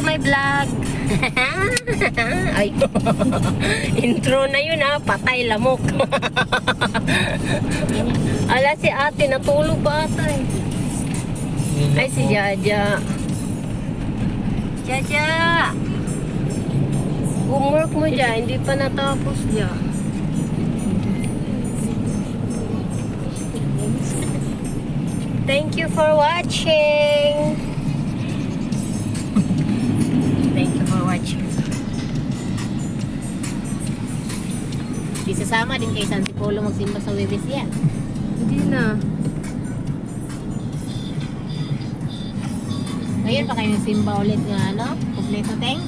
my vlog. Ay, intro na yun ha, patay lamok. Ala si ate, natulog ba ata eh? Ay si Jaja. Jaja! Homework mo dyan, hindi pa natapos dyan. Thank you for watching. Thank you for watching. Di sasama din kay San Tipolo magsimba sa Webes yan. Hindi na. Ngayon pa kayo nagsimba ulit nga ano? Kompleto teng?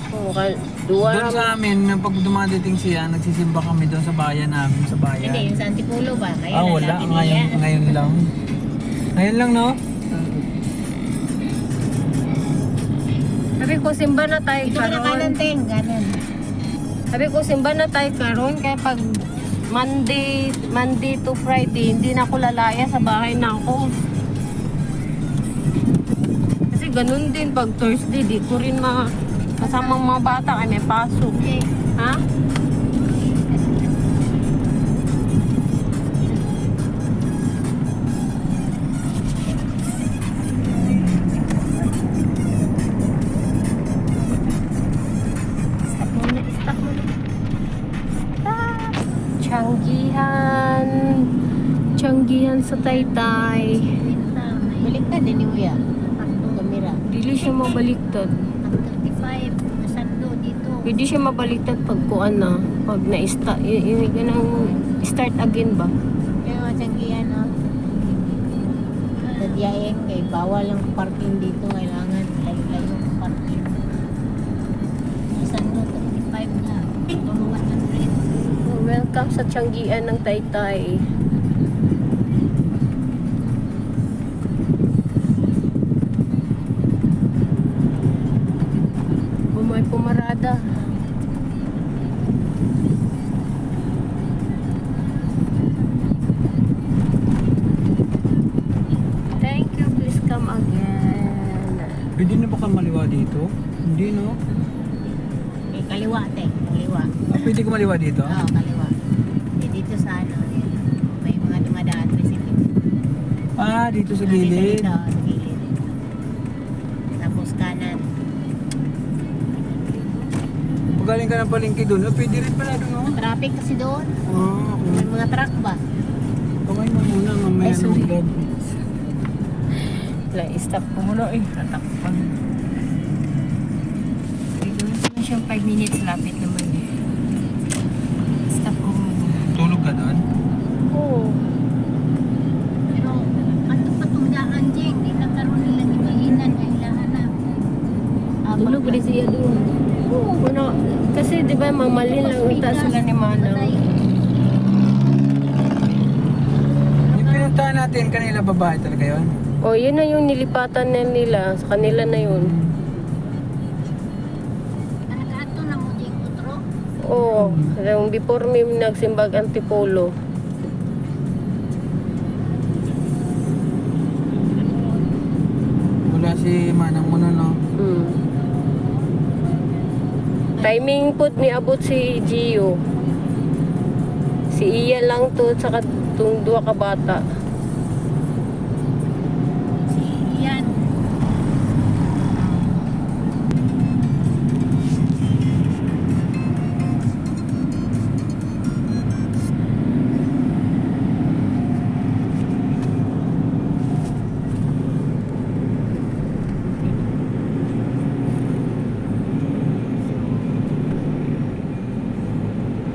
Oh, Doon sa amin, pag dumadating siya, nagsisimba kami doon sa bayan namin, sa bayan. Hindi, yung San Tipolo ba? Ngayon Wala. Ngayon lang. Ngayon lang, no? Sabi ko, simba na tayo Ito ka na kanan karon. teng, ganun. Sabi ko, simba na tayo karon. Kaya pag Monday to Friday, hindi na ako lalaya sa bahay na ako. Kasi ganun din pag Thursday, di ko rin kasamang mga bata ay may pasok. Okay. Ha? Stop muna. Stop. Tiyanggihan sa Taytay. Baliktad din yung ya. Ang kamera. Dili siya mabaliktad. Ang 35, nasando dito. Pwede siya mabaliktad pag kuan na. Pag na-start, start again ba? Kaya matanggihan no? Tadyain kay bawal ang parking dito. Kailangan layo-layo ang parking. Nasando, 35 na. Ito 100. Welcome sa Tiyanggihan ng Taytay. May pumarada. Thank you, please come again. Pwede na ba ka maliwa dito? Hindi, no? Eh, kaliwa, te. Kaliwa. Pwede ko maliwa dito? Oo, kaliwa. Eh, dito sa ano, may mga dumadaan tricycle. Dito sa Dito, gilid. sa gilid. Tapos kanan. Pag galing ka ng palengke doon, pwede rin pala doon, no? Traffic kasi doon. Okay. May mga truck ba? Kamay mo muna, mamaya Ay, sorry. ng vlog. Stop ko muna eh. Tatakpan. Gagawin ko na siyang 5 minutes. Lapit naman eh. Stop ko muna. Tulog ka doon? Oo. Pero, ato pa itong daan, Jeng. Di na karoon nilang ibahinan. Kailangan na. Tulog rin siya doon. Oo. Ano, kasi di ba mamalin lang uta sila ni Manang. Yung pinuntahan natin kanila babae talaga yun? Oh, yun na yung nilipatan na nila. Sa kanila na yun. Ato na mo, Jeng, utro. Oo. Yung before me nagsimbag Antipolo. Wala si Manang mo na, no? Hmm. Timing put ni abot si Gio. Si Iya lang to saka itong dua ka bata. Si Ian.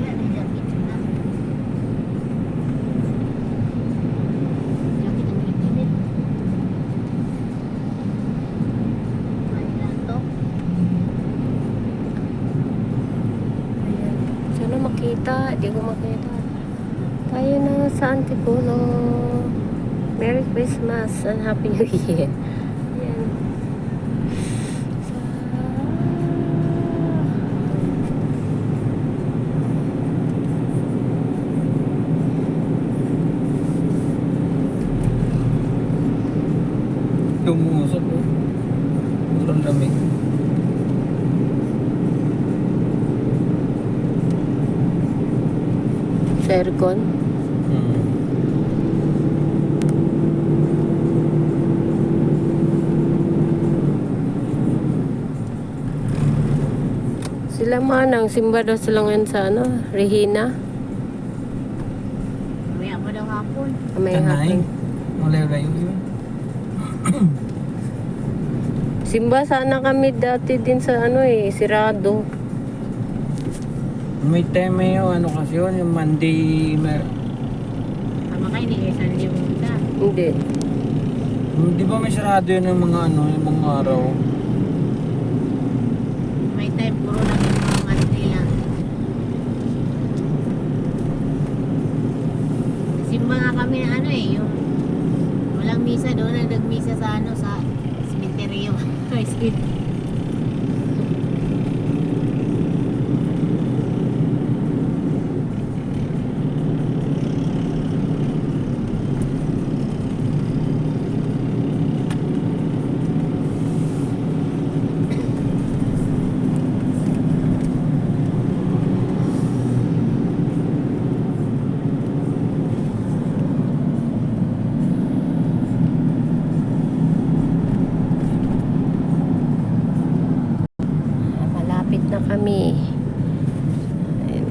Yan, ay lapit na. Lapit ang init. Mailan to? Ayan. Sana makita. Di ko makita. Tayo na sa Antipolo. Merry Christmas and Happy New Year. Ayan. Lumusok, oh. Sobrang lamig. Sa aircon. Hmm. Sila manang, simba daw sila ngayon sa ano, Regina. Mamaya pa daw hapon. May Tanay. hapon. Malayo yun. Simba sana kami dati din sa ano eh, Sirado. May time yung ano kasi yun, yung Monday. Tama kayo, hindi kayo saan yung pumunta. Hindi. Di ba may sarado yun yung mga ano, yung mga araw? May time, puro lang yung mga ano nila. Simba nga kami na ano eh, yung walang misa doon, nagmisa sa ano, sa cemetery. Malapit na kami. Ayun.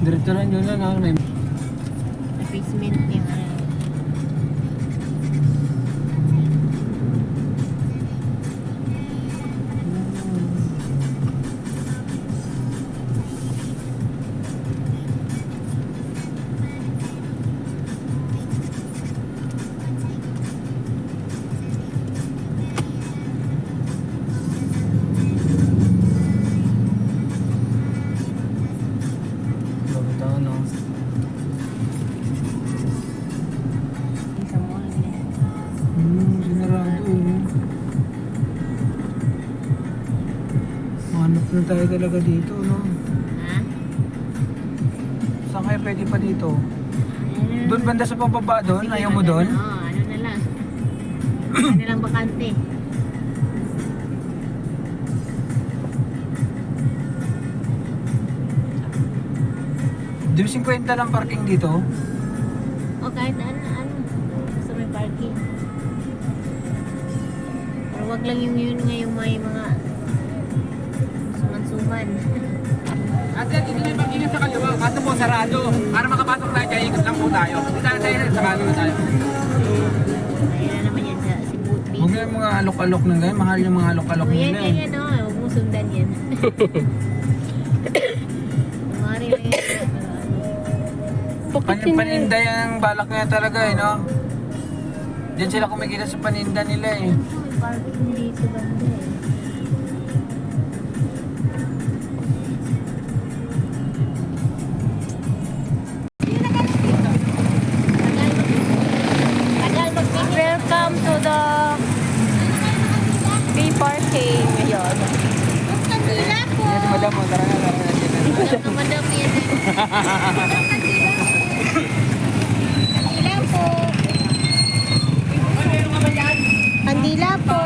Diretso lang yun lang. May Basement niya. bakit ano? Sa mall niya. Sinarado eh. Hanap na tayo talaga dito, no? Ha? Saan kaya pwede pa dito? Ano? Doon banda sa pababa doon? Sige, Ayaw mo doon? Oo, ano na lang. Ano lang bakante. Doon 50 lang parking dito. O kahit ano. Gusto may parking. Pero wag lang yung yun nga yung may mga suman-suman. Ate, dito na yung pag-ingat sa kaliwa. Kaso po, sarado. Para makapasok tayo dyan, ikot lang po tayo. Dito tayo sa kaliwa tayo. Ayun na naman yan sa si Bootby. Huwag yung mga alok-alok na ganyan. Mahal yung mga alok-alok O yan, nila eh. yan, o. Huwag mo sundan yan. Mari lang yan. Bakit yun? Paninda yung balak niya talaga eh, no? Diyan sila kumikita sa paninda nila eh. May parking dito banda eh. Welcome to the free parking. Ayun. Kandila po! Yan si madam mo, tara na. Alam naman daw yan eh. Kandila po! Kandila po!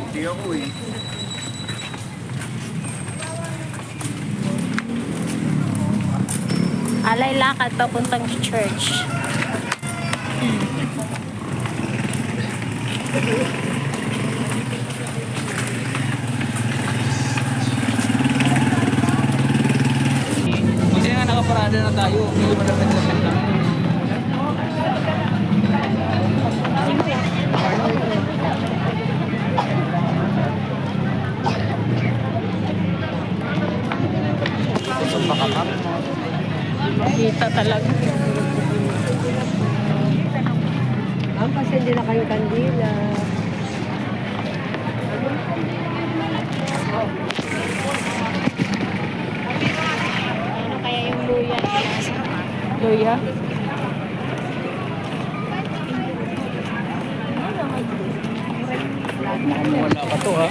Hindi ako eh. lakad papuntang church. Kasi nga nakaparada na tayo. Hindi mo naman lang. Kita talaga. Kasi hindi na kayo kandila. Ano kaya yung luya? Luya? Wala pa to ha.